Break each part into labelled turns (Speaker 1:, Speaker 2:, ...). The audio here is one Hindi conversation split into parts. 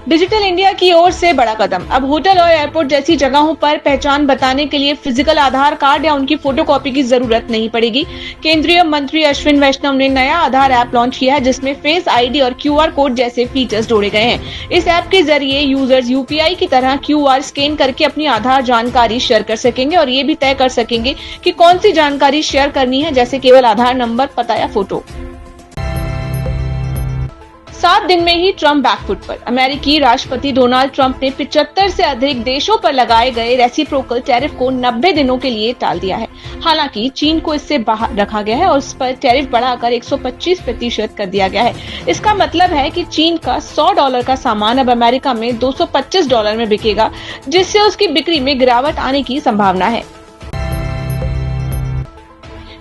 Speaker 1: डिजिटल इंडिया की ओर से बड़ा कदम। अब होटल और एयरपोर्ट जैसी जगहों पर पहचान बताने के लिए फिजिकल आधार कार्ड या उनकी फोटोकॉपी की जरूरत नहीं पड़ेगी। केंद्रीय मंत्री अश्विन वैष्णव ने नया आधार ऐप लॉन्च किया है, जिसमें फेस आईडी और क्यूआर कोड जैसे फीचर्स जोड़े गए हैं। इस ऐप के जरिए यूजर्स यूपीआई की तरह क्यूआर स्कैन करके अपनी आधार जानकारी शेयर कर सकेंगे और ये भी तय कर सकेंगे कि कौन सी जानकारी शेयर करनी है, जैसे केवल आधार नंबर, पता या फोटो। 7 दिन में ही ट्रंप बैकफुट पर। अमेरिकी राष्ट्रपति डोनाल्ड ट्रंप ने 75 से अधिक देशों पर लगाए गए रेसिप्रोकल टैरिफ को 90 दिनों के लिए टाल दिया है। हालांकि चीन को इससे बाहर रखा गया है और उस पर टैरिफ बढ़ाकर 125% कर दिया गया है। इसका मतलब है कि चीन का $100 का सामान अब अमेरिका में $225 में बिकेगा, जिससे उसकी बिक्री में गिरावट आने की संभावना है।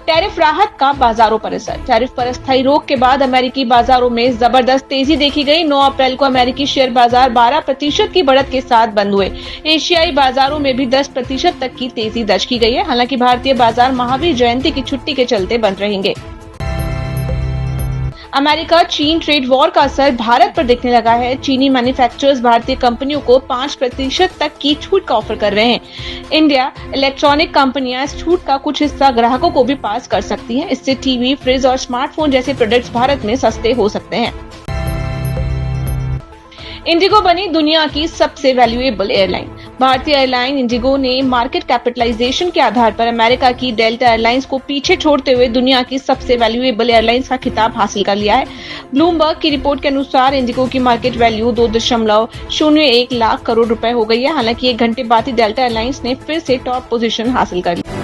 Speaker 1: टैरिफ राहत का बाजारों पर असर। टैरिफ पर अस्थायी रोक के बाद अमेरिकी बाजारों में जबरदस्त तेजी देखी गई। 9 अप्रैल को अमेरिकी शेयर बाजार 12% की बढ़त के साथ बंद हुए। एशियाई बाजारों में भी 10% तक की तेजी दर्ज की गई है। हालांकि भारतीय बाजार महावीर जयंती की छुट्टी के चलते बंद रहेंगे। अमेरिका चीन ट्रेड वॉर का असर भारत पर दिखने लगा है। चीनी मैन्युफैक्चरर्स भारतीय कंपनियों को 5% तक की छूट का ऑफर कर रहे हैं। इंडिया इलेक्ट्रॉनिक कंपनियां इस छूट का कुछ हिस्सा ग्राहकों को भी पास कर सकती हैं। इससे टीवी, फ्रिज और स्मार्टफोन जैसे प्रोडक्ट्स भारत में सस्ते हो सकते हैं। इंडिगो बनी दुनिया की सबसे वैल्यूएबल एयरलाइन। भारतीय एयरलाइन इंडिगो ने मार्केट कैपिटलाइजेशन के आधार पर अमेरिका की डेल्टा एयरलाइंस को पीछे छोड़ते हुए दुनिया की सबसे वैल्यूएबल एयरलाइंस का खिताब हासिल कर लिया है। ब्लूमबर्ग की रिपोर्ट के अनुसार इंडिगो की मार्केट वैल्यू 2.01 लाख करोड़ रुपए हो गई है। हालांकि 1 घंटे बाद ही डेल्टा एयरलाइंस ने फिर से टॉप पोजीशन हासिल कर ली।